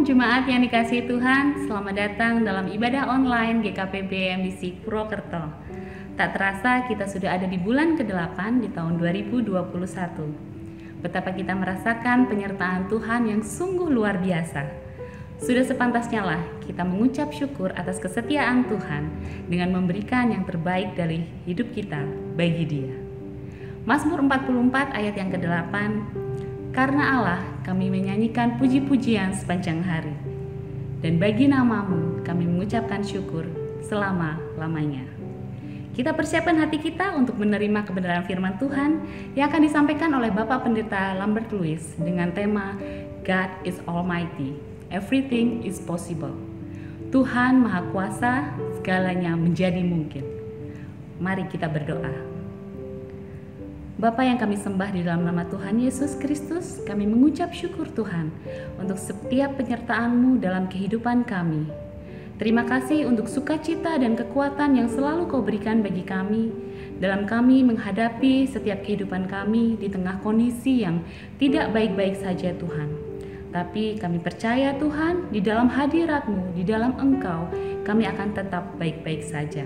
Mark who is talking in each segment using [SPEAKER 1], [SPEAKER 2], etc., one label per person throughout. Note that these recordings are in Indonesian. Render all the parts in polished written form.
[SPEAKER 1] jemaat yang dikasihi Tuhan, selamat datang dalam ibadah online GKP BMDC Purwokerto. Tak terasa kita sudah ada di bulan ke-8 di tahun 2021. Betapa kita merasakan penyertaan Tuhan yang sungguh luar biasa. Sudah sepantasnya lah kita mengucap syukur atas kesetiaan Tuhan dengan memberikan yang terbaik dari hidup kita bagi Dia. Mazmur 44 ayat yang ke-8, karena Allah kami menyanyikan puji-pujian sepanjang hari, dan bagi nama-Mu kami mengucapkan syukur selama-lamanya. Kita persiapkan hati kita untuk menerima kebenaran firman Tuhan yang akan disampaikan oleh Bapak Pendeta Lambert Lewis dengan tema God is Almighty, Everything is Possible. Tuhan Maha Kuasa, segalanya menjadi mungkin. Mari kita berdoa. Bapa yang kami sembah di dalam nama Tuhan Yesus Kristus, kami mengucap syukur Tuhan untuk setiap penyertaan-Mu dalam kehidupan kami. Terima kasih untuk sukacita dan kekuatan yang selalu Kau berikan bagi kami dalam kami menghadapi setiap kehidupan kami di tengah kondisi yang tidak baik-baik saja Tuhan. Tapi kami percaya Tuhan, di dalam hadirat-Mu, di dalam Engkau, kami akan tetap baik-baik saja.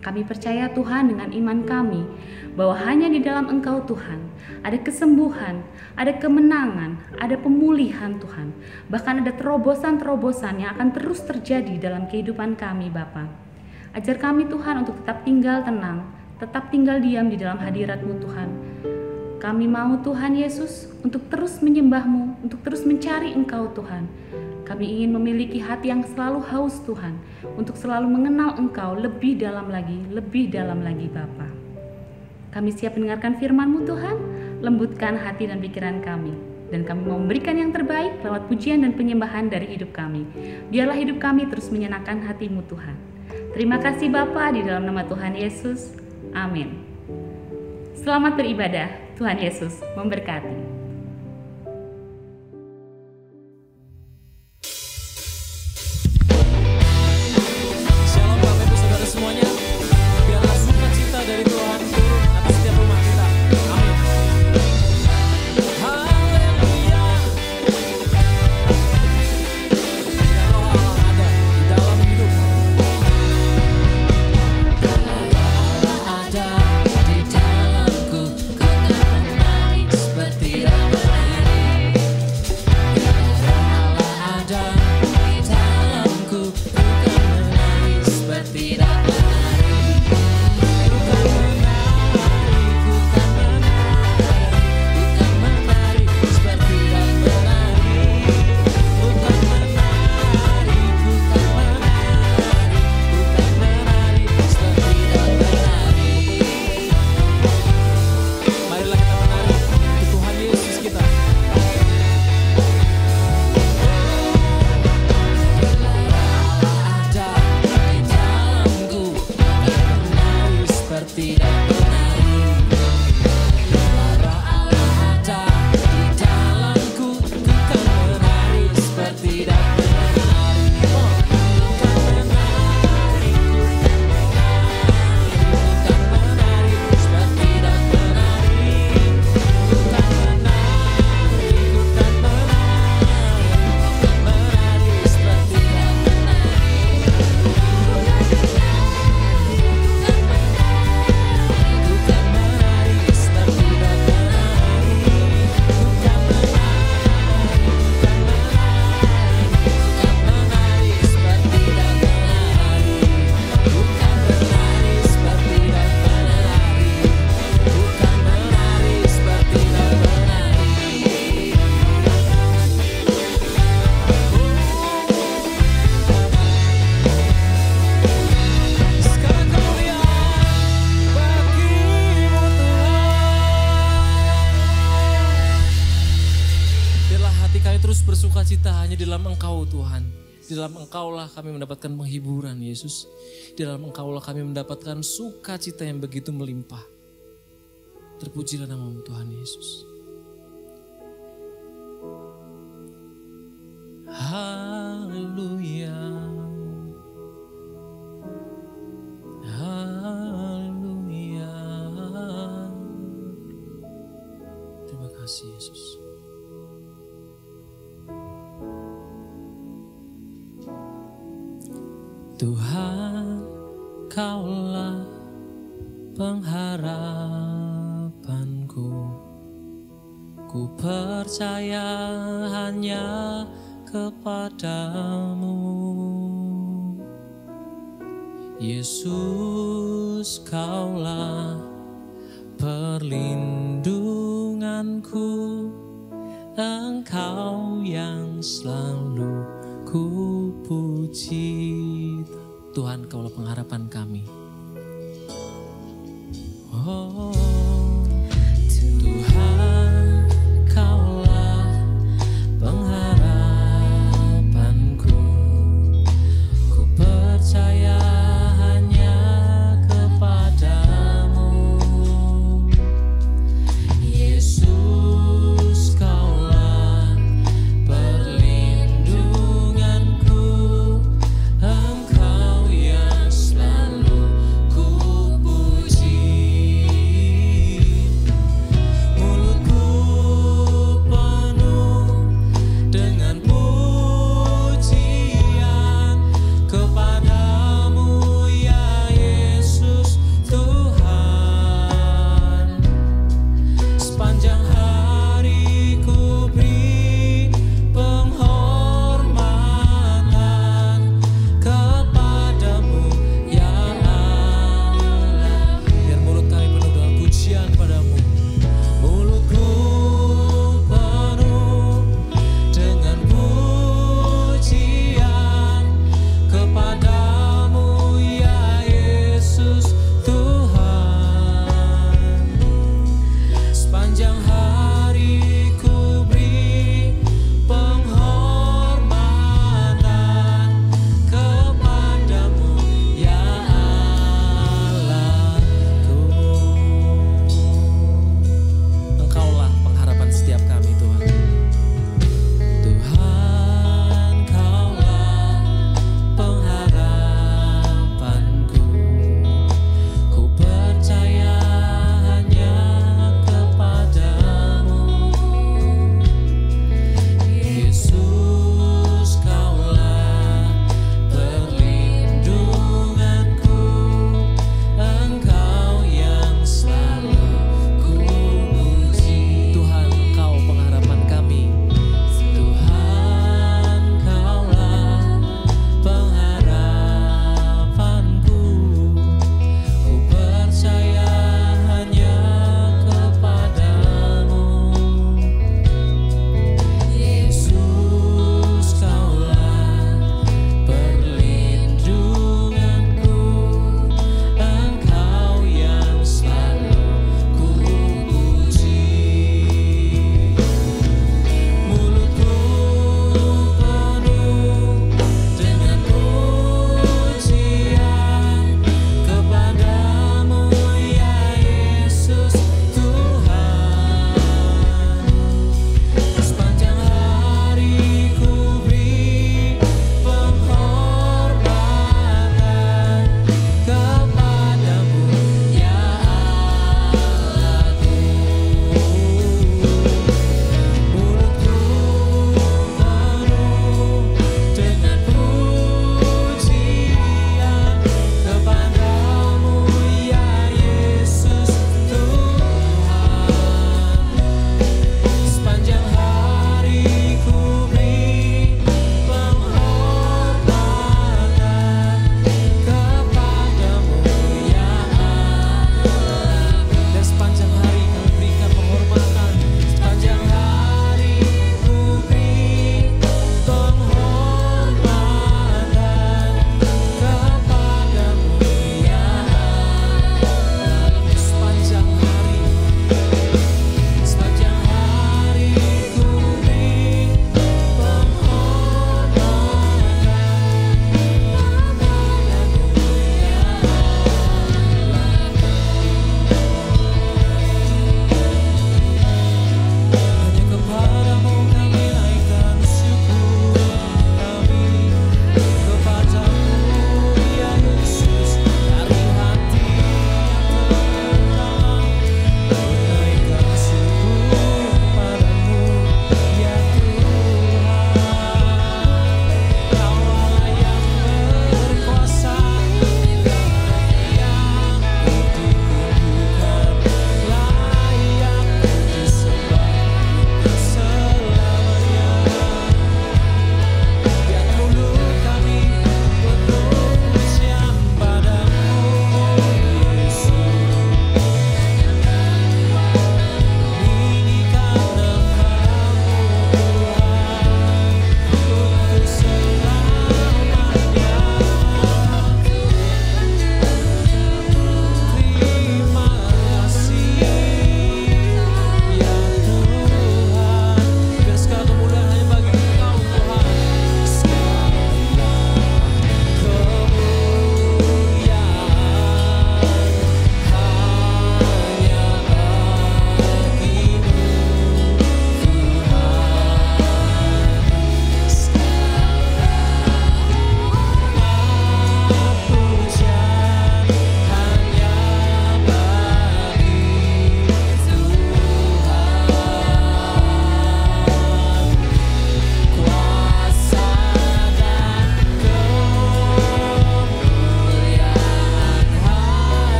[SPEAKER 1] Kami percaya Tuhan dengan iman kami bahwa hanya di dalam Engkau Tuhan ada kesembuhan, ada kemenangan, ada pemulihan Tuhan. Bahkan ada terobosan-terobosan yang akan terus terjadi dalam kehidupan kami Bapa. Ajar kami Tuhan untuk tetap tinggal tenang, tetap tinggal diam di dalam hadirat-Mu Tuhan. Kami mau Tuhan Yesus untuk terus menyembah-Mu, untuk terus mencari Engkau Tuhan. Kami ingin memiliki hati yang selalu haus Tuhan, untuk selalu mengenal Engkau lebih dalam lagi Bapa. Kami siap mendengarkan firman-Mu Tuhan, lembutkan hati dan pikiran kami, dan kami mau memberikan yang terbaik lewat pujian dan penyembahan dari hidup kami. Biarlah hidup kami terus menyenangkan hati-Mu Tuhan. Terima kasih Bapa, di dalam nama Tuhan Yesus, amin. Selamat beribadah, Tuhan Yesus memberkati.
[SPEAKER 2] Hanya di dalam Engkau Tuhan. Di dalam Engkaulah kami mendapatkan penghiburan Yesus. Di dalam Engkaulah kami mendapatkan sukacita yang begitu melimpah. Terpujilah nama-Mu Tuhan Yesus. Haleluya. Haleluya. Terima kasih Yesus. Tuhan, Kaulah pengharapanku. Ku percaya hanya kepadamu. Yesus, Kaulah perlindunganku. Engkau yang selalu ku puji. Tuhan, Kaulah pengharapan kami. Oh, Tuhan, Kaulah pengharapanku. Ku percaya hanya kepadamu. Yesus, Kaulah perlindunganku. Engkau yang selalu ku puji.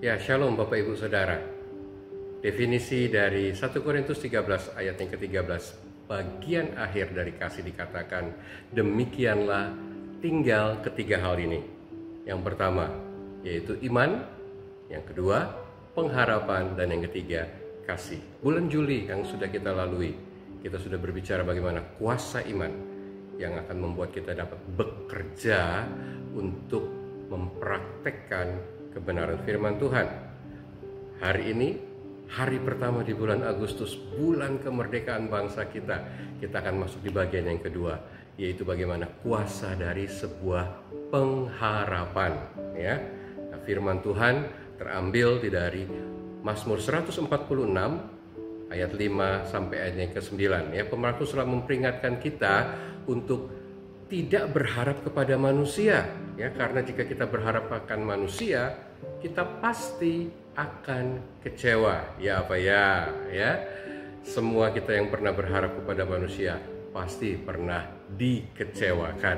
[SPEAKER 3] Ya, Shalom Bapak Ibu Saudara. Definisi dari 1 Korintus 13 ayat yang ke-13, bagian akhir dari kasih dikatakan, demikianlah tinggal ketiga hal ini. Yang pertama, yaitu iman. Yang kedua, pengharapan. Dan yang ketiga, kasih. Bulan Juli yang sudah kita lalui, kita sudah berbicara bagaimana kuasa iman yang akan membuat kita dapat bekerja untuk mempraktekkan kebenaran firman Tuhan. Hari ini, hari pertama di bulan Agustus, bulan kemerdekaan bangsa kita akan masuk di bagian yang kedua, yaitu bagaimana kuasa dari sebuah pengharapan. Ya, nah, firman Tuhan terambil dari Mazmur 146 ayat 5 sampai ayat yang ke-9. Ya, Pemarkus telah memperingatkan kita untuk tidak berharap kepada manusia, ya, karena jika kita berharap akan manusia, kita pasti akan kecewa. Ya apa ya? Semua kita yang pernah berharap kepada manusia pasti pernah dikecewakan.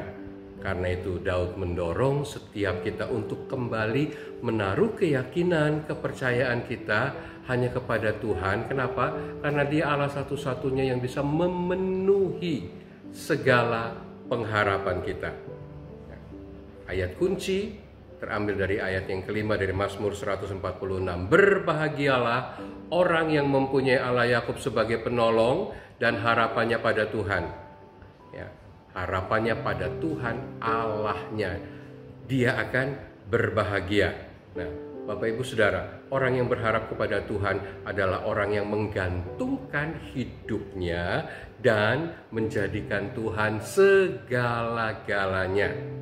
[SPEAKER 3] Karena itu Daud mendorong setiap kita untuk kembali menaruh keyakinan, kepercayaan kita hanya kepada Tuhan. Kenapa? Karena Dia Allah satu-satunya yang bisa memenuhi segala pengharapan kita. Ayat kunci terambil dari ayat yang kelima dari Mazmur 146. Berbahagialah orang yang mempunyai Allah Yakub sebagai penolong dan harapannya pada Tuhan. Ya, harapannya pada Tuhan Allahnya. Dia akan berbahagia. Nah, Bapak Ibu Saudara, orang yang berharap kepada Tuhan adalah orang yang menggantungkan hidupnya dan menjadikan Tuhan segala-galanya.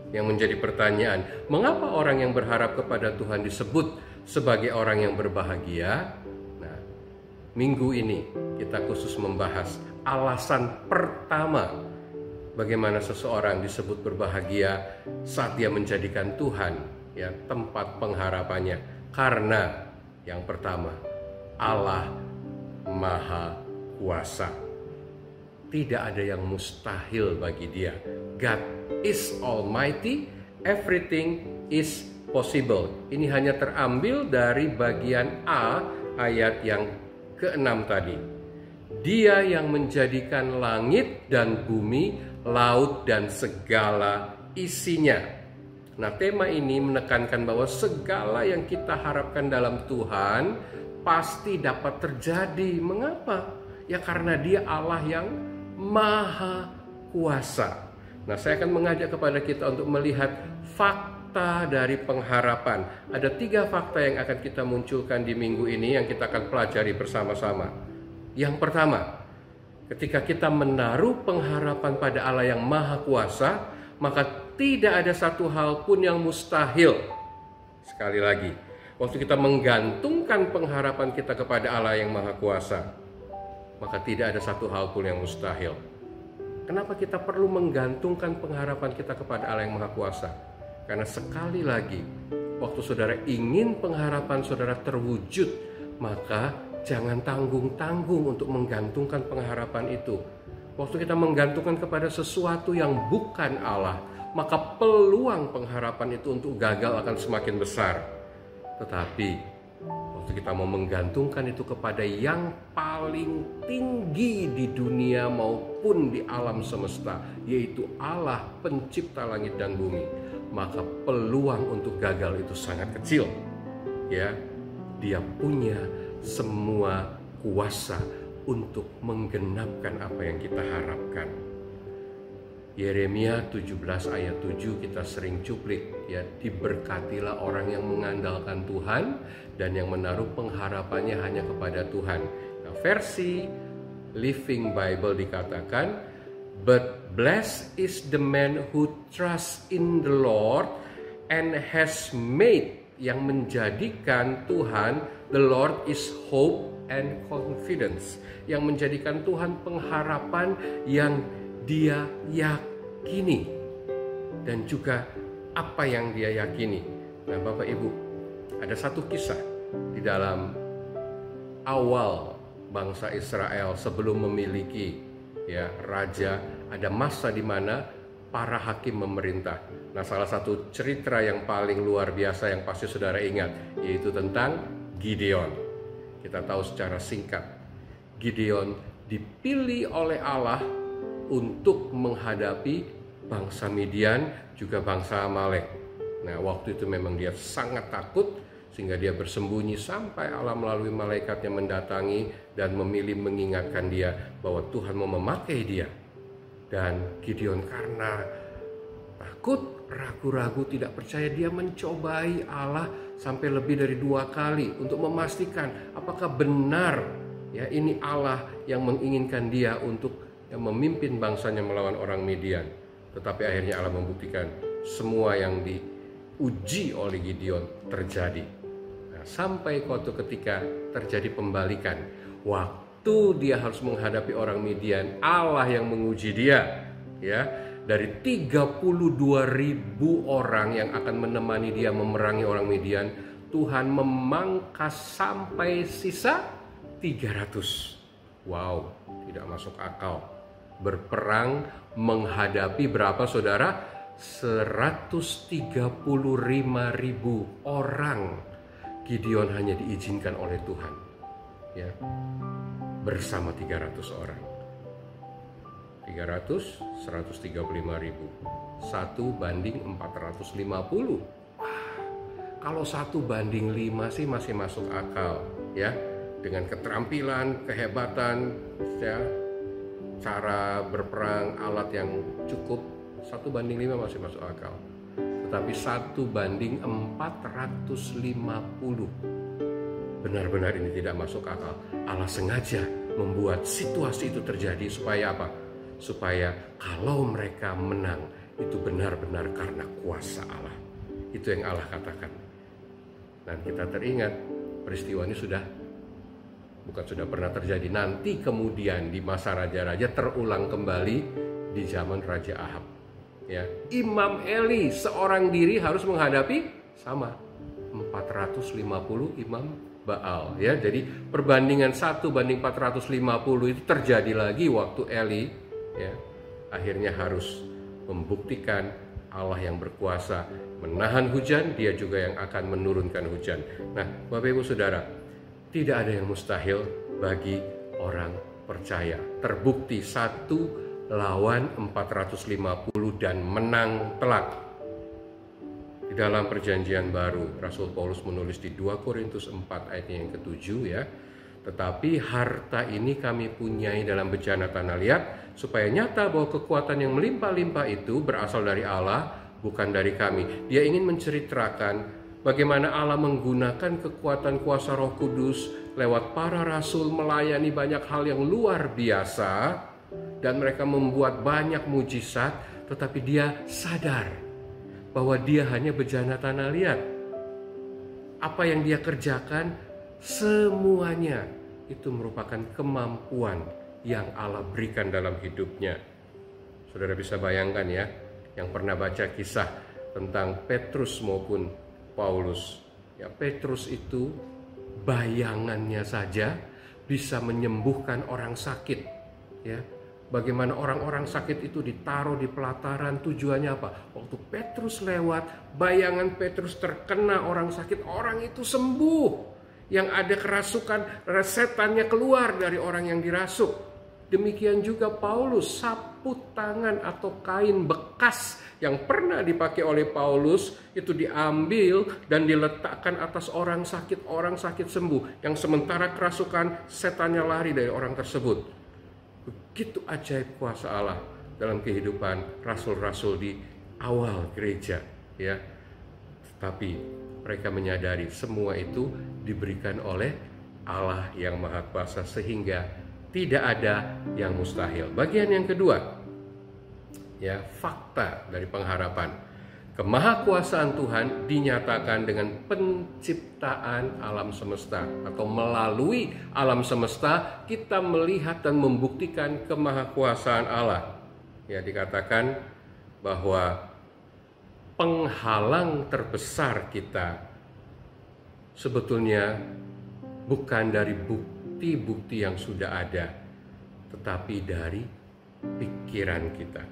[SPEAKER 3] Yang menjadi pertanyaan, mengapa orang yang berharap kepada Tuhan disebut sebagai orang yang berbahagia? Nah, minggu ini kita khusus membahas alasan pertama bagaimana seseorang disebut berbahagia saat dia menjadikan Tuhan, ya, tempat pengharapannya. Karena yang pertama, Allah Maha Kuasa. Tidak ada yang mustahil bagi Dia. God is Almighty, everything is possible. Ini hanya terambil dari bagian A ayat yang ke-6 tadi. Dia yang menjadikan langit dan bumi, laut dan segala isinya. Nah, tema ini menekankan bahwa segala yang kita harapkan dalam Tuhan pasti dapat terjadi. Mengapa? Ya karena Dia Allah yang Maha Kuasa. Nah, saya akan mengajak kepada kita untuk melihat fakta dari pengharapan. Ada 3 fakta yang akan kita munculkan di minggu ini yang kita akan pelajari bersama-sama. Yang pertama, ketika kita menaruh pengharapan pada Allah yang Maha Kuasa, maka tidak ada satu hal pun yang mustahil. Sekali lagi, waktu kita menggantungkan pengharapan kita kepada Allah yang Maha Kuasa, maka tidak ada satu hal pun yang mustahil. Kenapa kita perlu menggantungkan pengharapan kita kepada Allah yang Maha Kuasa? Karena sekali lagi, waktu saudara ingin pengharapan saudara terwujud, maka jangan tanggung-tanggung untuk menggantungkan pengharapan itu. Waktu kita menggantungkan kepada sesuatu yang bukan Allah, maka peluang pengharapan itu untuk gagal akan semakin besar. Tetapi waktu kita mau menggantungkan itu kepada yang paling tinggi di dunia maupun di alam semesta, yaitu Allah pencipta langit dan bumi, maka peluang untuk gagal itu sangat kecil. Ya, Dia punya semua kuasa untuk menggenapkan apa yang kita harapkan. Yeremia 17 ayat 7 kita sering cuplik, ya, diberkatilah orang yang mengandalkan Tuhan dan yang menaruh pengharapannya hanya kepada Tuhan. Nah, versi Living Bible dikatakan, but blessed is the man who trusts in the Lord and has made, yang menjadikan Tuhan, the Lord is hope and confidence, yang menjadikan Tuhan pengharapan yang dia yakini dan juga apa yang dia yakini. Nah, Bapak Ibu, ada satu kisah di dalam awal bangsa Israel sebelum memiliki, ya, raja. Ada masa di mana para hakim memerintah. Nah, salah satu cerita yang paling luar biasa yang pasti saudara ingat, yaitu tentang Gideon. Kita tahu secara singkat, Gideon dipilih oleh Allah untuk menghadapi bangsa Midian, juga bangsa Amalek. Nah, waktu itu memang dia sangat takut, sehingga dia bersembunyi sampai Allah melalui malaikatnya mendatangi dan memilih mengingatkan dia bahwa Tuhan mau memakai dia. Dan Gideon karena takut, ragu-ragu, tidak percaya, dia mencobai Allah sampai lebih dari 2 kali untuk memastikan apakah benar ya ini Allah yang menginginkan dia untuk memimpin bangsanya melawan orang Midian. Tetapi akhirnya Allah membuktikan semua yang diuji oleh Gideon terjadi. Nah, sampai waktu ketika terjadi pembalikan, waktu dia harus menghadapi orang Midian, Allah yang menguji dia. Ya, dari 32.000 orang yang akan menemani dia memerangi orang Midian, Tuhan memangkas sampai sisa 300. Wow, tidak masuk akal. Berperang menghadapi berapa saudara? 135.000 orang. Gideon hanya diizinkan oleh Tuhan ya, bersama 300 orang. 300, 135.000. 1 banding 450. Wah, kalau 1 banding 5 sih masih masuk akal ya. Dengan keterampilan, kehebatan ya, cara berperang, alat yang cukup, 1 banding 5 masih masuk akal. Tetapi 1 banding 450, benar-benar ini tidak masuk akal. Allah sengaja membuat situasi itu terjadi supaya apa? Supaya kalau mereka menang, itu benar-benar karena kuasa Allah. Itu yang Allah katakan. Dan kita teringat peristiwa ini bukan sudah pernah terjadi, nanti kemudian di masa raja-raja terulang kembali di zaman Raja Ahab. Ya, Imam Eli seorang diri harus menghadapi sama 450 imam Baal. Ya, jadi perbandingan 1 banding 450 itu terjadi lagi waktu Eli. Ya, akhirnya harus membuktikan Allah yang berkuasa menahan hujan, Dia juga yang akan menurunkan hujan. Nah, Bapak Ibu Saudara, tidak ada yang mustahil bagi orang percaya. Terbukti 1 lawan 450 dan menang telak. Di dalam perjanjian baru, Rasul Paulus menulis di 2 Korintus 4 ayat yang ke-7 ya. Tetapi harta ini kami punyai dalam bejana tanah liat, supaya nyata bahwa kekuatan yang melimpah-limpah itu berasal dari Allah, bukan dari kami. Dia ingin menceritakan bagaimana Allah menggunakan kekuatan kuasa Roh Kudus lewat para rasul melayani banyak hal yang luar biasa, dan mereka membuat banyak mujizat, tetapi dia sadar bahwa dia hanya bejana tanah liat. Apa yang dia kerjakan semuanya itu merupakan kemampuan yang Allah berikan dalam hidupnya. Saudara bisa bayangkan ya, yang pernah baca kisah tentang Petrus maupun Paulus. Ya, Petrus itu bayangannya saja bisa menyembuhkan orang sakit. Ya, bagaimana orang-orang sakit itu ditaruh di pelataran, tujuannya apa? Waktu Petrus lewat, bayangan Petrus terkena orang sakit, orang itu sembuh. Yang ada kerasukan, setannya keluar dari orang yang dirasuk. Demikian juga Paulus, sapu tangan atau kain bekas yang pernah dipakai oleh Paulus itu diambil dan diletakkan atas orang sakit sembuh. Yang sementara kerasukan, setannya lari dari orang tersebut. Begitu ajaib kuasa Allah dalam kehidupan rasul-rasul di awal gereja, ya. Tapi mereka menyadari semua itu diberikan oleh Allah yang Maha Kuasa, sehingga tidak ada yang mustahil. Bagian yang kedua, ya, fakta dari pengharapan. Kemahakuasaan Tuhan dinyatakan dengan penciptaan alam semesta, atau melalui alam semesta kita melihat dan membuktikan kemahakuasaan Allah. Ya, dikatakan bahwa penghalang terbesar kita sebetulnya bukan dari bukti-bukti yang sudah ada, tetapi dari pikiran kita.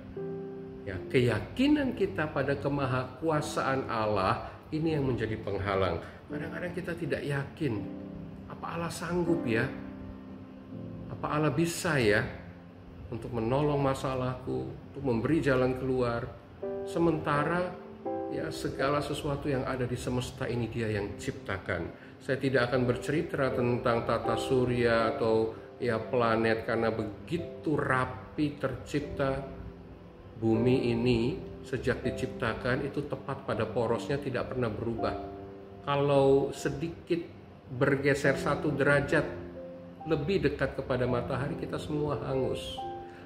[SPEAKER 3] Ya, keyakinan kita pada kemahakuasaan Allah ini yang menjadi penghalang. Kadang-kadang kita tidak yakin, apa Allah sanggup ya? Apa Allah bisa ya untuk menolong masalahku, untuk memberi jalan keluar? Sementara ya segala sesuatu yang ada di semesta ini Dia yang ciptakan. Saya tidak akan bercerita tentang tata surya atau ya planet, karena begitu rapi tercipta. Bumi ini sejak diciptakan itu tepat pada porosnya, tidak pernah berubah. Kalau sedikit bergeser 1 derajat lebih dekat kepada matahari, kita semua hangus.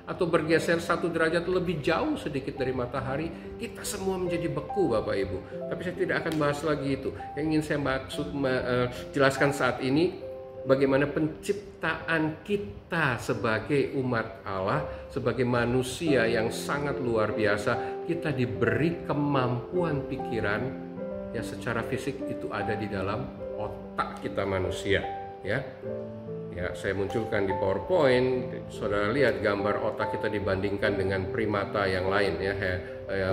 [SPEAKER 3] Atau bergeser 1 derajat lebih jauh sedikit dari matahari, kita semua menjadi beku, Bapak Ibu. Tapi saya tidak akan bahas lagi itu. Yang ingin saya jelaskan saat ini, bagaimana penciptaan kita sebagai umat Allah, sebagai manusia yang sangat luar biasa. Kita diberi kemampuan pikiran, ya secara fisik itu ada di dalam otak kita manusia, ya. Ya, saya munculkan di PowerPoint. Saudara lihat gambar otak kita dibandingkan dengan primata yang lain, ya.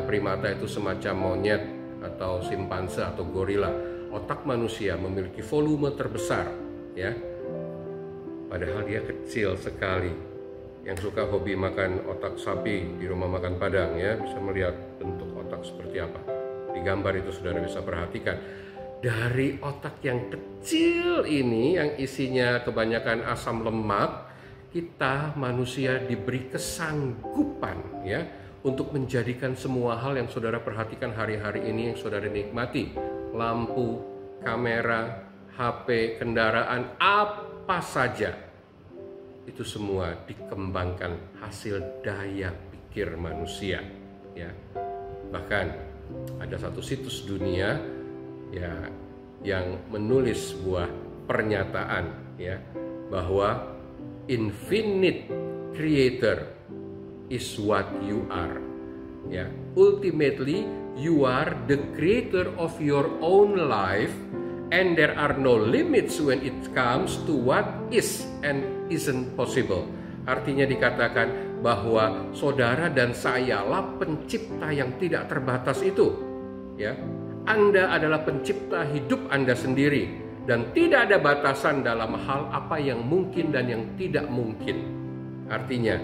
[SPEAKER 3] Primata itu semacam monyet atau simpanse atau gorila. Otak manusia memiliki volume terbesar, ya. Padahal dia kecil sekali. Yang suka hobi makan otak sapi di rumah makan Padang, ya, bisa melihat bentuk otak seperti apa. Di gambar itu saudara bisa perhatikan. Dari otak yang kecil ini yang isinya kebanyakan asam lemak, kita manusia diberi kesanggupan, ya, untuk menjadikan semua hal yang saudara perhatikan hari-hari ini, yang saudara nikmati. Lampu, kamera, HP, kendaraan, apa saja. Itu semua dikembangkan hasil daya pikir manusia, ya. Bahkan ada satu situs dunia, ya, yang menulis sebuah pernyataan, ya, bahwa infinite creator is what you are, ya. Ultimately you are the creator of your own life, and there are no limits when it comes to what is and isn't possible. Artinya dikatakan bahwa saudara dan sayalah pencipta yang tidak terbatas itu, ya. Anda adalah pencipta hidup Anda sendiri, dan tidak ada batasan dalam hal apa yang mungkin dan yang tidak mungkin. Artinya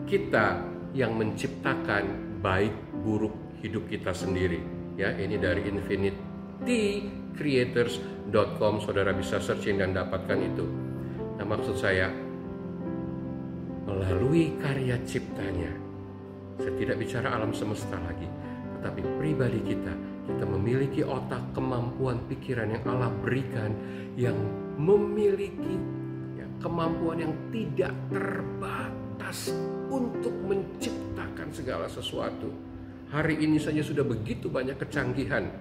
[SPEAKER 3] kita yang menciptakan baik buruk hidup kita sendiri, ya. Ini dari infinitycreators.com, saudara bisa searching dan dapatkan itu. Nah, maksud saya, melalui karya ciptanya, saya tidak bicara alam semesta lagi, tetapi pribadi kita memiliki otak, kemampuan pikiran yang Allah berikan, yang memiliki, ya, kemampuan yang tidak terbatas untuk menciptakan segala sesuatu. Hari ini saja sudah begitu banyak kecanggihan.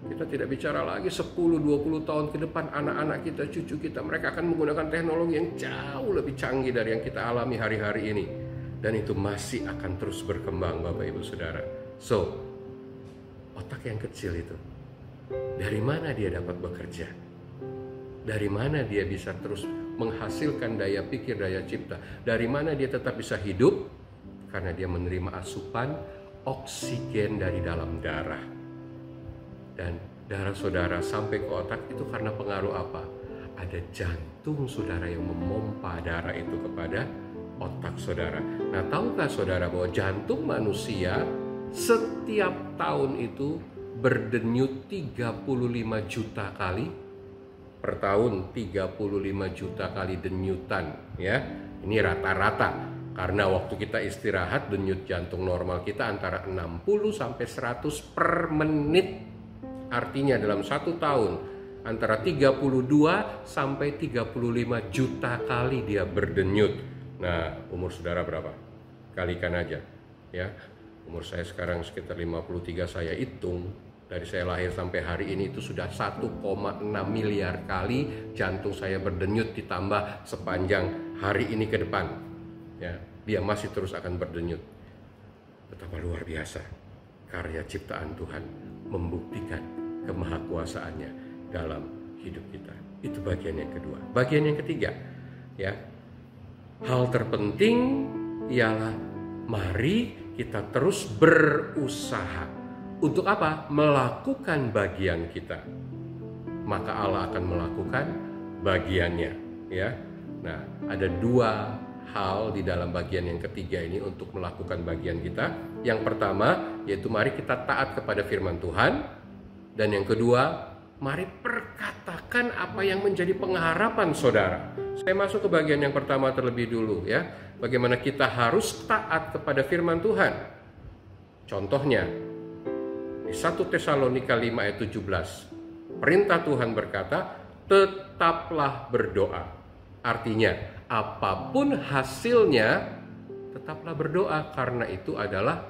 [SPEAKER 3] Kita tidak bicara lagi 10-20 tahun ke depan, anak-anak kita, cucu kita, mereka akan menggunakan teknologi yang jauh lebih canggih dari yang kita alami hari-hari ini. Dan itu masih akan terus berkembang, Bapak Ibu Saudara. So, otak yang kecil itu, dari mana dia dapat bekerja? Dari mana dia bisa terus menghasilkan daya pikir, daya cipta? Dari mana dia tetap bisa hidup? Karena dia menerima asupan oksigen dari dalam darah. Dan darah saudara sampai ke otak itu karena pengaruh apa? Ada jantung saudara yang memompa darah itu kepada otak saudara. Nah, tahukah saudara bahwa jantung manusia setiap tahun itu berdenyut 35 juta kali per tahun, 35 juta kali denyutan, ya. Ini rata-rata. Karena waktu kita istirahat, denyut jantung normal kita antara 60 sampai 100 per menit. Artinya dalam 1 tahun antara 32 sampai 35 juta kali dia berdenyut. Nah, umur saudara berapa? Kalikan aja, ya. Umur saya sekarang sekitar 53, saya hitung dari saya lahir sampai hari ini itu sudah 1,6 miliar kali jantung saya berdenyut, ditambah sepanjang hari ini ke depan, ya, dia masih terus akan berdenyut. Betapa luar biasa karya ciptaan Tuhan membuktikan kemahakuasaannya dalam hidup kita. Itu bagian yang kedua. Bagian yang ketiga, ya, hal terpenting ialah mari kita terus berusaha untuk apa? Melakukan bagian kita, maka Allah akan melakukan bagiannya, ya. Nah, ada dua hal di dalam bagian yang ketiga ini untuk melakukan bagian kita. Yang pertama yaitu mari kita taat kepada firman Tuhan, dan yang kedua mari perkatakan apa yang menjadi pengharapan saudara. Saya masuk ke bagian yang pertama terlebih dulu, ya. Bagaimana kita harus taat kepada firman Tuhan. Contohnya di 1 Tesalonika 5 ayat 17, perintah Tuhan berkata, tetaplah berdoa. Artinya, apapun hasilnya, tetaplah berdoa, karena itu adalah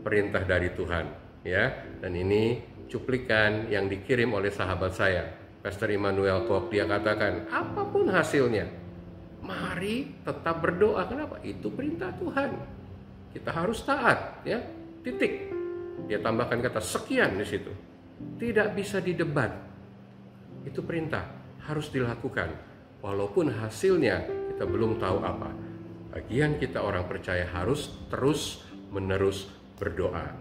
[SPEAKER 3] perintah dari Tuhan, ya. Dan ini cuplikan yang dikirim oleh sahabat saya, Pastor Immanuel Kok. Dia katakan, apapun hasilnya, mari tetap berdoa. Kenapa? Itu perintah Tuhan. Kita harus taat, ya. Titik. Dia tambahkan kata sekian di situ. Tidak bisa didebat. Itu perintah, harus dilakukan. Walaupun hasilnya kita belum tahu apa. Bagian kita orang percaya harus terus menerus berdoa.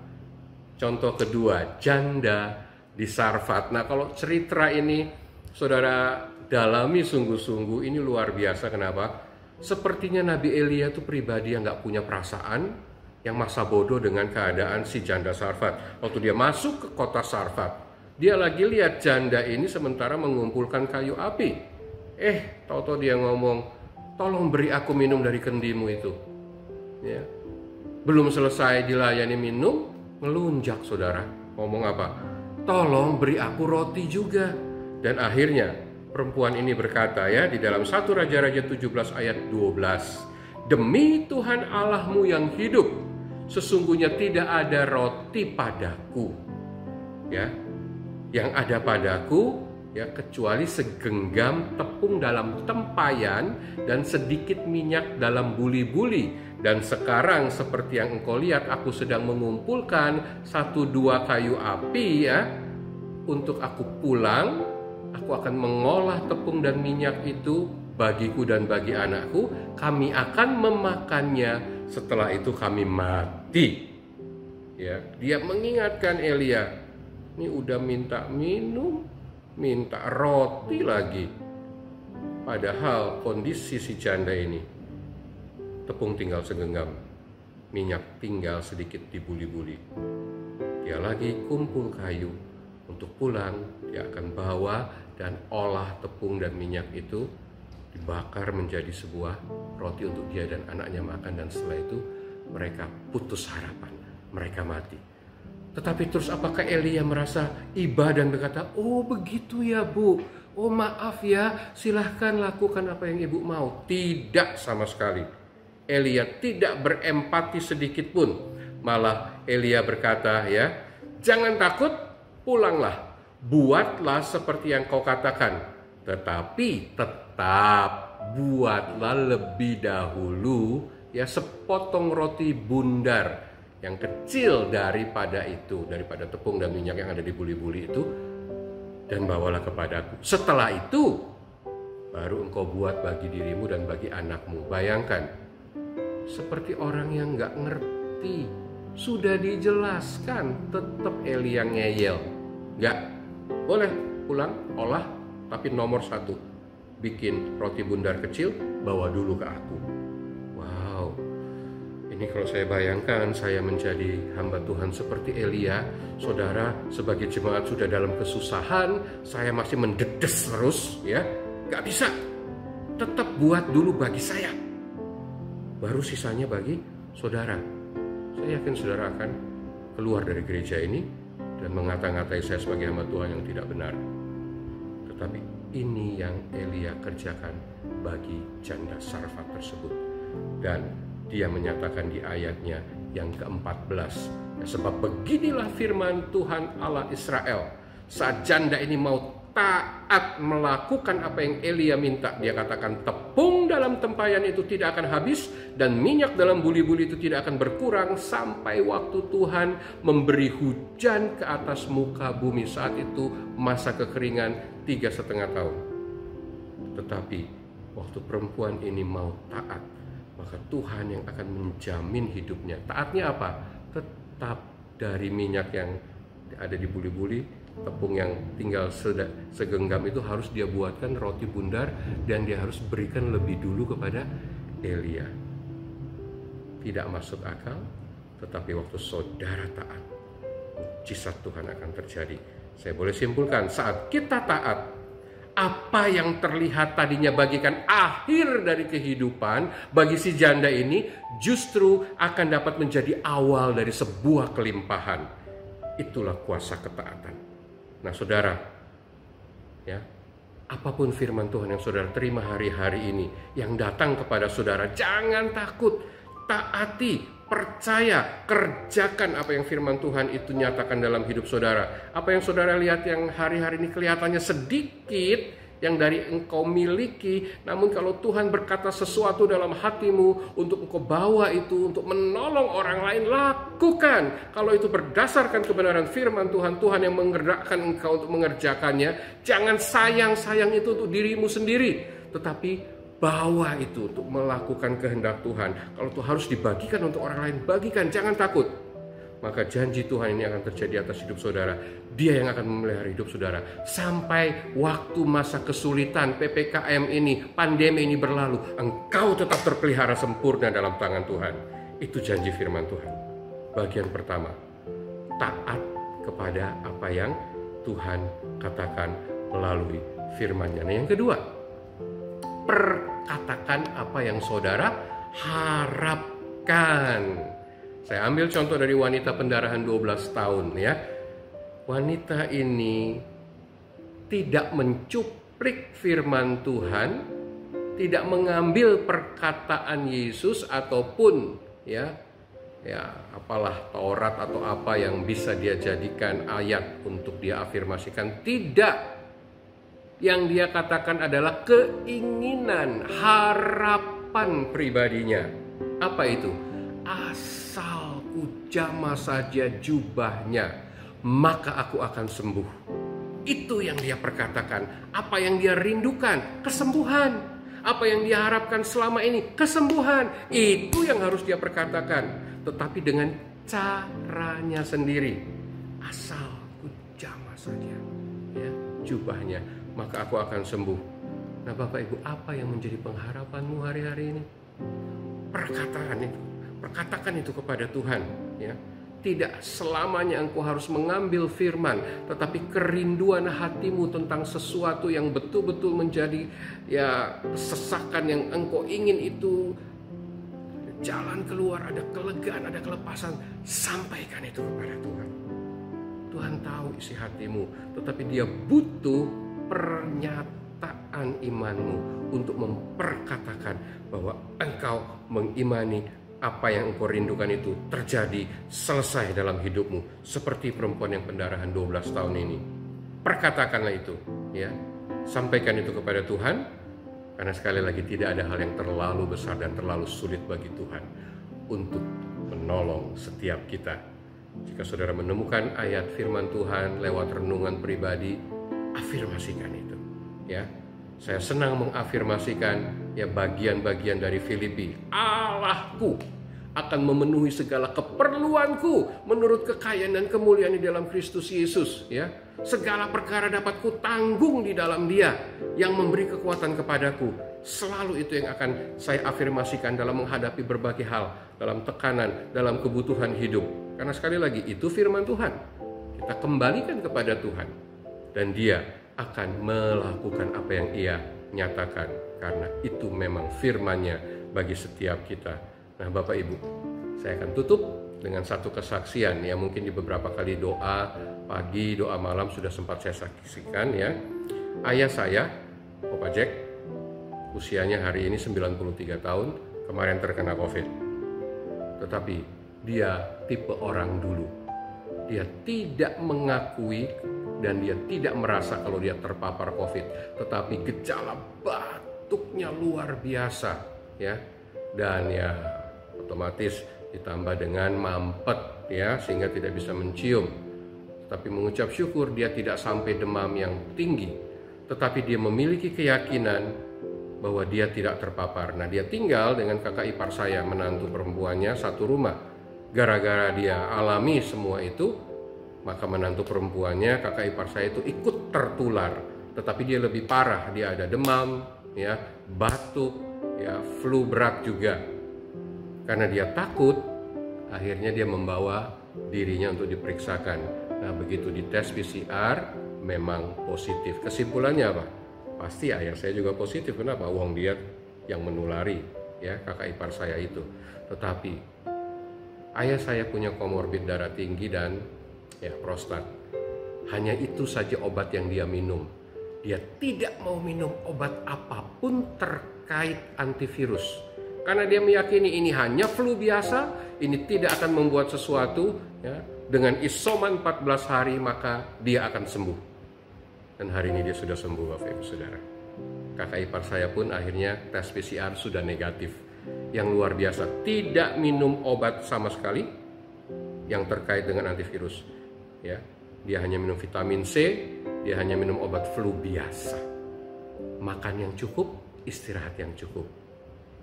[SPEAKER 3] Contoh kedua, janda di Sarfat. Nah, kalau cerita ini saudara dalami sungguh-sungguh, ini luar biasa. Kenapa? Sepertinya Nabi Elia itu pribadi yang gak punya perasaan, yang masa bodoh dengan keadaan si janda Sarfat. Waktu dia masuk ke kota Sarfat, dia lagi lihat janda ini sementara mengumpulkan kayu api. Tahu-tahu dia ngomong, tolong beri aku minum dari kendimu itu. Ya. Belum selesai dilayani minum, melunjak saudara. Ngomong apa? Tolong beri aku roti juga. Dan akhirnya perempuan ini berkata, ya, di dalam 1 Raja-Raja 17 ayat 12, demi Tuhan Allahmu yang hidup, sesungguhnya tidak ada roti padaku, ya, yang ada padaku, ya, kecuali segenggam tepung dalam tempayan dan sedikit minyak dalam buli-buli. Dan sekarang seperti yang engkau lihat, aku sedang mengumpulkan 1-2 kayu api, ya, untuk aku pulang. Aku akan mengolah tepung dan minyak itu bagiku dan bagi anakku. Kami akan memakannya. Setelah itu kami mati. Ya, dia mengingatkan Elia, ini udah minta minum, minta roti lagi. Padahal kondisi si janda ini, tepung tinggal segenggam, minyak tinggal sedikit dibuli-buli. Dia lagi kumpul kayu untuk pulang. Dia akan bawa dan olah tepung dan minyak itu, dibakar menjadi sebuah roti untuk dia dan anaknya makan. Dan setelah itu mereka putus harapan, mereka mati. Tetapi terus apakah Elia merasa iba dan berkata, oh begitu ya Bu, oh maaf ya, silahkan lakukan apa yang ibu mau. Tidak sama sekali. Elia tidak berempati sedikit pun. Malah Elia berkata, ya, jangan takut, pulanglah, buatlah seperti yang kau katakan, tetapi tetap buatlah lebih dahulu, ya, sepotong roti bundar yang kecil daripada itu, daripada tepung dan minyak yang ada di buli-buli itu, dan bawalah kepadaku. Setelah itu baru engkau buat bagi dirimu dan bagi anakmu. Bayangkan, seperti orang yang gak ngerti. Sudah dijelaskan, tetap Elia ngeyel. Gak boleh, pulang, olah, tapi nomor 1, bikin roti bundar kecil, bawa dulu ke aku. Wow, ini kalau saya bayangkan saya menjadi hamba Tuhan seperti Elia, saudara, sebagai jemaat sudah dalam kesusahan, saya masih mendedes terus, ya, gak bisa. Tetap buat dulu bagi saya, baru sisanya bagi saudara. Saya yakin saudara akan keluar dari gereja ini dan mengata-ngatai saya sebagai hamba Tuhan yang tidak benar. Tetapi ini yang Elia kerjakan bagi janda Sarfat tersebut. Dan dia menyatakan di ayatnya yang ke-14, ya, sebab beginilah firman Tuhan Allah Israel, saat janda ini mau taat melakukan apa yang Elia minta, dia katakan tepung dalam tempayan itu tidak akan habis dan minyak dalam buli-buli itu tidak akan berkurang sampai waktu Tuhan memberi hujan ke atas muka bumi. Saat itu masa kekeringan 3,5 tahun. Tetapi waktu perempuan ini mau taat, maka Tuhan yang akan menjamin hidupnya. Taatnya apa? tetap dari minyak yang ada di buli-buli, tepung yang tinggal segenggam itu harus dia buatkan roti bundar dan dia harus berikan lebih dulu kepada Elia. Tidak masuk akal, tetapi waktu saudara taat, mujizat Tuhan akan terjadi. Saya boleh simpulkan, saat kita taat, apa yang terlihat tadinya bagikan akhir dari kehidupan bagi si janda ini justru akan dapat menjadi awal dari sebuah kelimpahan. Itulah kuasa ketaatan. Nah saudara, ya, apapun firman Tuhan yang saudara terima hari-hari ini, yang datang kepada saudara, jangan takut, taati, percaya, kerjakan apa yang firman Tuhan itu nyatakan dalam hidup saudara. Apa yang saudara lihat yang hari-hari ini kelihatannya sedikit, yang dari engkau miliki, namun kalau Tuhan berkata sesuatu dalam hatimu untuk engkau bawa itu, untuk menolong orang lain, lakukan. Kalau itu berdasarkan kebenaran firman Tuhan, Tuhan yang menggerakkan engkau untuk mengerjakannya. Jangan sayang-sayang itu untuk dirimu sendiri, tetapi bawa itu untuk melakukan kehendak Tuhan. Kalau itu harus dibagikan untuk orang lain, bagikan, jangan takut. Maka janji Tuhan ini akan terjadi atas hidup saudara. Dia yang akan memelihara hidup saudara sampai waktu masa kesulitan PPKM ini, pandemi ini berlalu, engkau tetap terpelihara sempurna dalam tangan Tuhan. Itu janji firman Tuhan. Bagian pertama, taat kepada apa yang Tuhan katakan melalui firman-Nya. Nah, yang kedua, perkatakan apa yang saudara harapkan. Saya ambil contoh dari wanita pendarahan 12 tahun ya. Wanita ini tidak mencuplik firman Tuhan, tidak mengambil perkataan Yesus ataupun ya apalah Taurat atau apa yang bisa dia jadikan ayat untuk dia afirmasikan. Tidak. Yang dia katakan adalah keinginan, harapan pribadinya. Apa itu? Asal ku jamah saja jubahnya, maka aku akan sembuh. Itu yang dia perkatakan. Apa yang dia rindukan? Kesembuhan. Apa yang dia harapkan selama ini? Kesembuhan. Itu yang harus dia perkatakan. Tetapi dengan caranya sendiri. Asal ku jamah saja ya, jubahnya, maka aku akan sembuh. Nah Bapak Ibu, apa yang menjadi pengharapanmu hari-hari ini? Perkataan itu. Perkatakan itu kepada Tuhan ya. Tidak selamanya engkau harus mengambil firman, tetapi kerinduan hatimu tentang sesuatu yang betul-betul menjadi ya kesesakan yang engkau ingin itu, jalan keluar, ada kelegaan, ada kelepasan, sampaikan itu kepada Tuhan. Tuhan tahu isi hatimu, tetapi Dia butuh pernyataan imanmu untuk memperkatakan bahwa engkau mengimani apa yang engkau rindukan itu terjadi, selesai dalam hidupmu. Seperti perempuan yang pendarahan 12 tahun ini. Perkatakanlah itu ya. Sampaikan itu kepada Tuhan. Karena sekali lagi tidak ada hal yang terlalu besar dan terlalu sulit bagi Tuhan untuk menolong setiap kita. Jika saudara menemukan ayat firman Tuhan lewat renungan pribadi, afirmasikan itu ya. Saya senang mengafirmasikan ya bagian-bagian dari Filipi. Allahku akan memenuhi segala keperluanku menurut kekayaan dan kemuliaan di dalam Kristus Yesus ya. Segala perkara dapat kutanggung di dalam Dia yang memberi kekuatan kepadaku. Selalu itu yang akan saya afirmasikan dalam menghadapi berbagai hal, dalam tekanan, dalam kebutuhan hidup. Karena sekali lagi itu firman Tuhan. Kita kembalikan kepada Tuhan dan Dia akan melakukan apa yang Ia nyatakan, karena itu memang firman-Nya bagi setiap kita. Nah Bapak Ibu, saya akan tutup dengan satu kesaksian yang mungkin di beberapa kali doa pagi, doa malam sudah sempat saya saksikan ya. Ayah saya, Opa Jack, usianya hari ini 93 tahun, kemarin terkena COVID. Tetapi dia tipe orang dulu. Dia tidak mengakui dan dia tidak merasa kalau dia terpapar COVID, tetapi gejala batuknya luar biasa ya, dan ya otomatis ditambah dengan mampet ya, sehingga tidak bisa mencium. Tapi mengucap syukur dia tidak sampai demam yang tinggi, tetapi dia memiliki keyakinan bahwa dia tidak terpapar. Nah dia tinggal dengan kakak ipar saya, menantu perempuannya satu rumah. gara-gara dia alami semua itu, maka menantu perempuannya, kakak ipar saya itu ikut tertular. Tetapi dia lebih parah, dia ada demam, ya, batuk, ya, flu berat juga. Karena dia takut, akhirnya dia membawa dirinya untuk diperiksakan. Nah, begitu dites PCR memang positif. Kesimpulannya apa? Pasti ayah saya juga positif. Kenapa? Wong dia yang menulari, ya, kakak ipar saya itu. Tetapi ayah saya punya komorbid darah tinggi dan ya prostat. Hanya itu saja obat yang dia minum. Dia tidak mau minum obat apapun terkait antivirus. Karena dia meyakini ini hanya flu biasa, ini tidak akan membuat sesuatu, ya. Dengan isoman 14 hari maka dia akan sembuh. Dan hari ini dia sudah sembuh, Bapak Ibu Saudara. Kakak ipar saya pun akhirnya tes PCR sudah negatif. Yang luar biasa, tidak minum obat sama sekali yang terkait dengan antivirus. Ya, dia hanya minum vitamin C, dia hanya minum obat flu biasa. Makan yang cukup, istirahat yang cukup.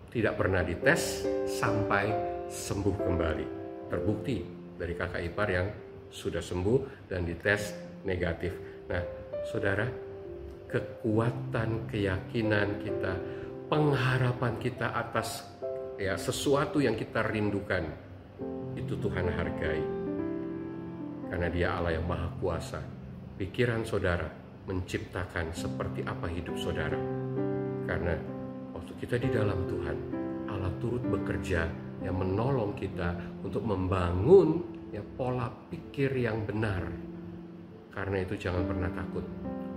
[SPEAKER 3] Tidak pernah dites sampai sembuh kembali. Terbukti dari kakak ipar yang sudah sembuh dan dites negatif. Nah, saudara, kekuatan keyakinan kita, pengharapan kita atas ya sesuatu yang kita rindukan, itu Tuhan hargai. Karena dia Allah yang maha kuasa. Pikiran saudara menciptakan seperti apa hidup saudara. Karena waktu kita di dalam Tuhan, Allah turut bekerja yang menolong kita untuk membangun ya pola pikir yang benar. Karena itu jangan pernah takut.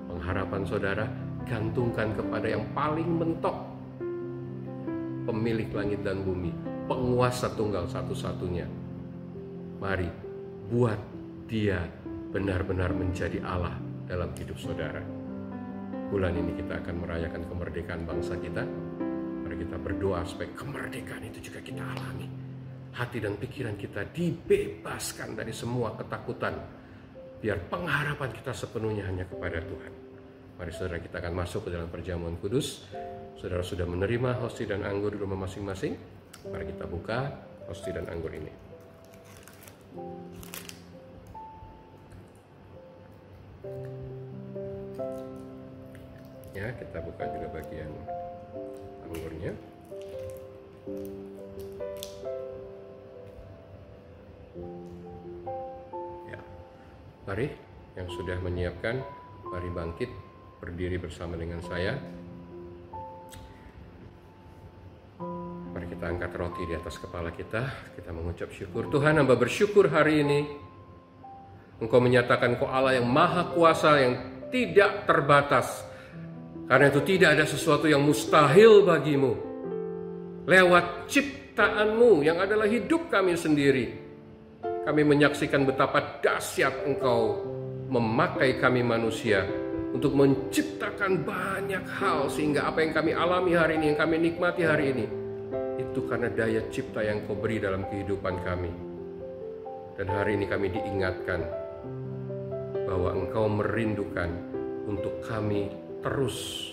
[SPEAKER 3] Pengharapan saudara gantungkan kepada yang paling mentok, pemilik langit dan bumi, penguasa tunggal satu-satunya. Mari buat dia benar-benar menjadi Allah dalam hidup saudara. Bulan ini kita akan merayakan kemerdekaan bangsa kita. Mari kita berdoa supaya kemerdekaan itu juga kita alami. Hati dan pikiran kita dibebaskan dari semua ketakutan. Biar pengharapan kita sepenuhnya hanya kepada Tuhan. Mari saudara, kita akan masuk ke dalam perjamuan kudus. Saudara sudah menerima hosti dan anggur di rumah masing-masing. Mari kita buka hosti dan anggur ini. Ya, kita buka juga bagian anggurnya. Ya, mari yang sudah menyiapkan, mari bangkit, berdiri bersama dengan saya. Mari kita angkat roti di atas kepala kita. Kita mengucap syukur. Tuhan, hamba bersyukur hari ini Engkau menyatakan Engkau Allah yang maha kuasa, yang tidak terbatas. Karena itu tidak ada sesuatu yang mustahil bagimu. Lewat ciptaanmu yang adalah hidup kami sendiri, kami menyaksikan betapa dahsyat Engkau memakai kami manusia untuk menciptakan banyak hal. Sehingga apa yang kami alami hari ini, yang kami nikmati hari ini, itu karena daya cipta yang Kau beri dalam kehidupan kami. Dan hari ini kami diingatkan bahwa Engkau merindukan untuk kami terus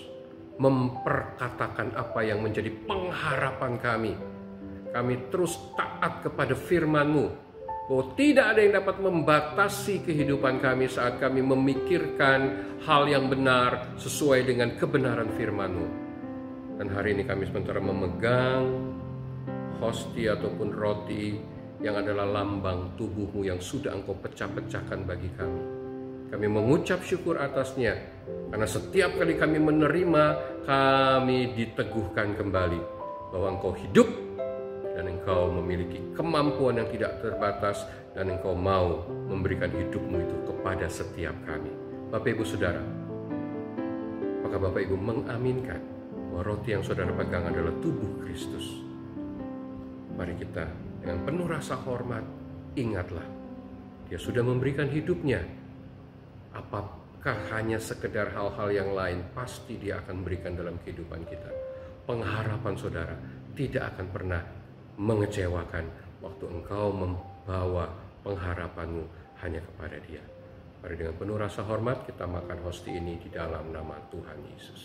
[SPEAKER 3] memperkatakan apa yang menjadi pengharapan kami. Kami terus taat kepada firman-Mu, bahwa tidak ada yang dapat membatasi kehidupan kami saat kami memikirkan hal yang benar sesuai dengan kebenaran firman-Mu. Dan hari ini kami sementara memegang hosti ataupun roti yang adalah lambang tubuh-Mu yang sudah Engkau pecah-pecahkan bagi kami. Kami mengucap syukur atasnya, karena setiap kali kami menerima, kami diteguhkan kembali bahwa Engkau hidup dan Engkau memiliki kemampuan yang tidak terbatas, dan Engkau mau memberikan hidup-Mu itu kepada setiap kami. Bapak Ibu Saudara, apakah Bapak Ibu mengaminkan bahwa roti yang saudara pegang adalah tubuh Kristus? Mari kita dengan penuh rasa hormat, ingatlah, Dia sudah memberikan hidupnya. Apakah hanya sekedar hal-hal yang lain? Pasti Dia akan berikan dalam kehidupan kita. Pengharapan saudara tidak akan pernah mengecewakan waktu engkau membawa pengharapanmu hanya kepada Dia. Mari dengan penuh rasa hormat kita makan hosti ini di dalam nama Tuhan Yesus.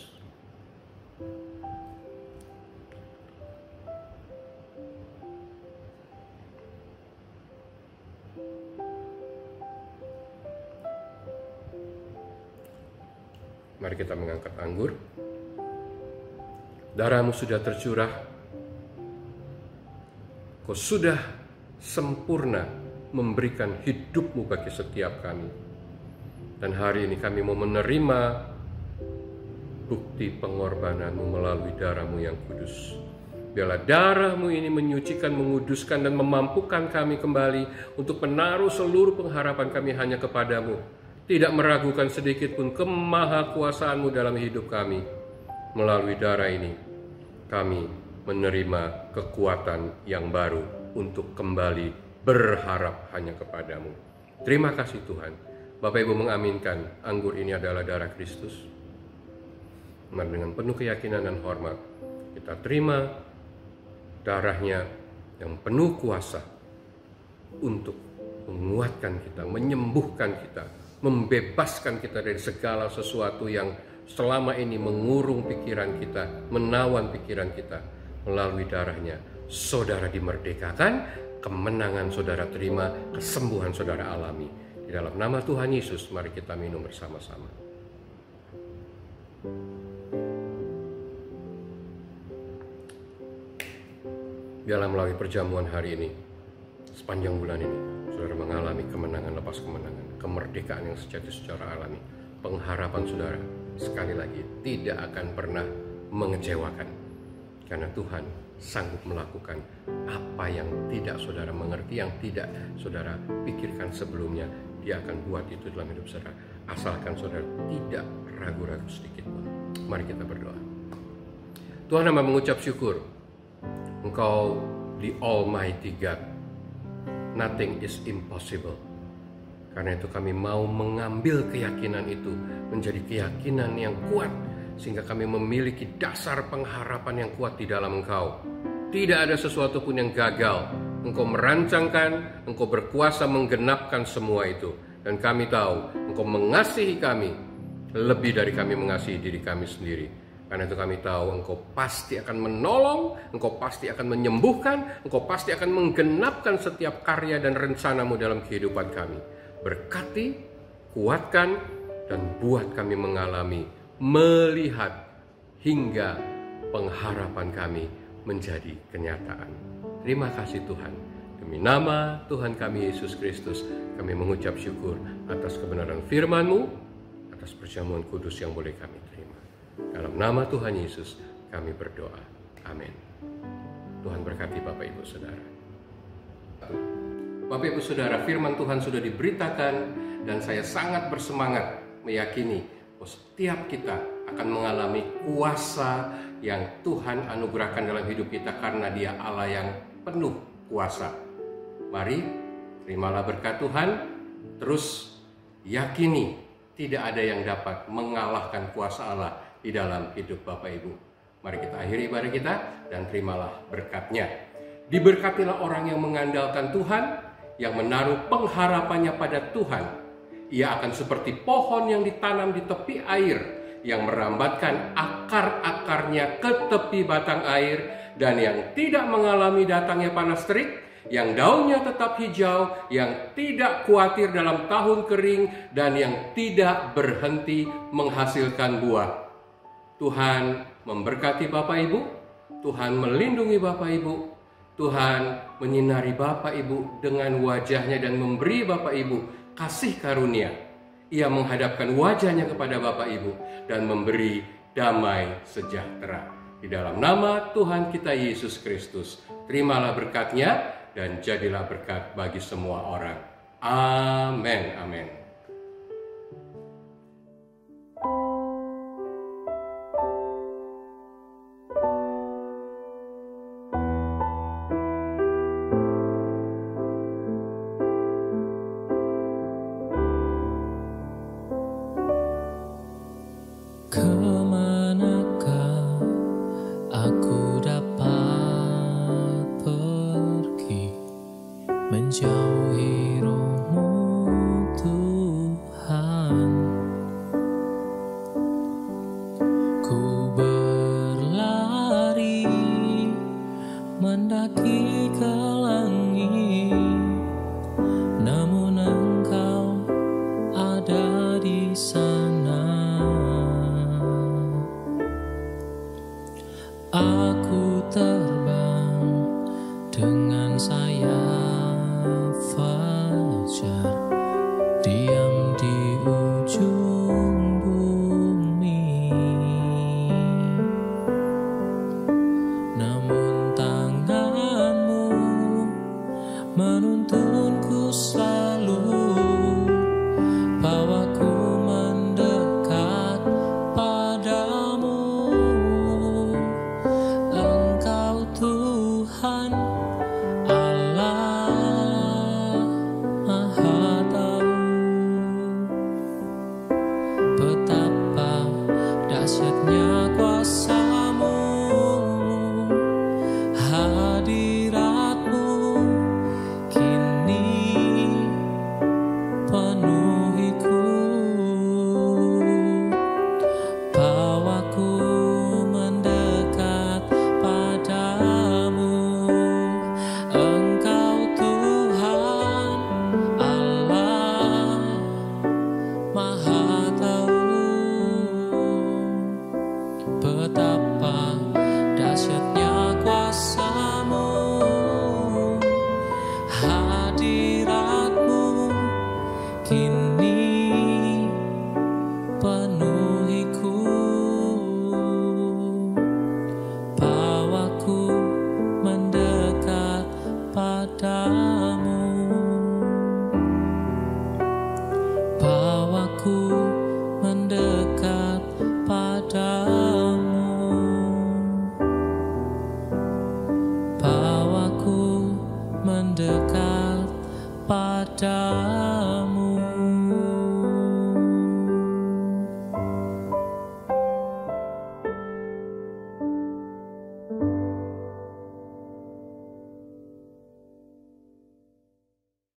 [SPEAKER 3] Mari kita mengangkat anggur. Darahmu sudah tercurah. Kau sudah sempurna memberikan hidupmu bagi setiap kami. Dan hari ini kami mau menerima bukti pengorbananmu melalui darahmu yang kudus. Biarlah darahmu ini menyucikan, menguduskan, dan memampukan kami kembali untuk menaruh seluruh pengharapan kami hanya kepadamu. Tidak meragukan sedikit pun kemahakuasaanmu dalam hidup kami. Melalui darah ini, kami menerima kekuatan yang baru untuk kembali berharap hanya kepadamu. Terima kasih Tuhan. Bapak Ibu mengaminkan anggur ini adalah darah Kristus. Mari dengan penuh keyakinan dan hormat kita terima darahnya yang penuh kuasa untuk menguatkan kita, menyembuhkan kita, membebaskan kita dari segala sesuatu yang selama ini mengurung pikiran kita, menawan pikiran kita. Melalui darahnya, saudara dimerdekakan, kemenangan saudara terima, kesembuhan saudara alami. Di dalam nama Tuhan Yesus, mari kita minum bersama-sama. Biarlah melalui perjamuan hari ini, sepanjang bulan ini, saudara mengalami kemenangan lepas kemenangan, kemerdekaan yang sejati secara alami. Pengharapan saudara, sekali lagi, tidak akan pernah mengecewakan. Karena Tuhan sanggup melakukan apa yang tidak saudara mengerti, yang tidak saudara pikirkan sebelumnya. Dia akan buat itu dalam hidup saudara, asalkan saudara tidak ragu-ragu sedikit pun. Mari kita berdoa. Tuhan, hamba mengucap syukur, Engkau the Almighty God. Nothing is impossible. Karena itu kami mau mengambil keyakinan itu menjadi keyakinan yang kuat, sehingga kami memiliki dasar pengharapan yang kuat di dalam Engkau. Tidak ada sesuatu pun yang gagal. Engkau merancangkan, Engkau berkuasa menggenapkan semua itu. Dan kami tahu Engkau mengasihi kami lebih dari kami mengasihi diri kami sendiri. Karena itu kami tahu Engkau pasti akan menolong, Engkau pasti akan menyembuhkan, Engkau pasti akan menggenapkan setiap karya dan rencanamu dalam kehidupan kami. Berkati, kuatkan, dan buat kami mengalami, melihat, hingga pengharapan kami menjadi kenyataan. Terima kasih Tuhan. Demi nama Tuhan kami Yesus Kristus, kami mengucap syukur atas kebenaran firman-Mu, atas perjamuan kudus yang boleh kami terima. Dalam nama Tuhan Yesus kami berdoa. Amin. Tuhan berkati Bapak Ibu Saudara. Bapak Ibu Saudara, firman Tuhan sudah diberitakan dan saya sangat bersemangat meyakini bahwa setiap kita akan mengalami kuasa yang Tuhan anugerahkan dalam hidup kita karena Dia Allah yang penuh kuasa. Mari terimalah berkat Tuhan, terus yakini tidak ada yang dapat mengalahkan kuasa Allah di dalam hidup Bapak Ibu. Mari kita akhiri ibadah kita dan terimalah berkatnya. Diberkatilah orang yang mengandalkan Tuhan, yang menaruh pengharapannya pada Tuhan. Ia akan seperti pohon yang ditanam di tepi air, yang merambatkan akar-akarnya ke tepi batang air, dan yang tidak mengalami datangnya panas terik, yang daunnya tetap hijau, yang tidak khawatir dalam tahun kering, dan yang tidak berhenti menghasilkan buah. Tuhan memberkati Bapak Ibu, Tuhan melindungi Bapak Ibu, Tuhan menyinari Bapak Ibu dengan wajahnya dan memberi Bapak Ibu kasih karunia. Ia menghadapkan wajahnya kepada Bapak Ibu dan memberi damai sejahtera. Di dalam nama Tuhan kita Yesus Kristus, terimalah berkatnya dan jadilah berkat bagi semua orang. Amin. Amin.
[SPEAKER 2] Kemanakah aku dapat pergi menjauhi Roh-Mu Tuhan? Ku berlari mendaki ke langit, menuntunku selalu, bawaku mendekat padamu. Engkau Tuhan Allah Maha Tahu, betapa dahsyatnya kuasa-Mu, hadirat-Mu kini penuhiku. Bawaku mendekat padamu. Engkau Tuhan Allah Maha Tahu, betapa dahsyatnya kuasa-Mu, hadirat-Mu kini penuhiku. Bawaku mendekat padamu. Bawaku mendekat padamu. Bawaku mendekat padamu.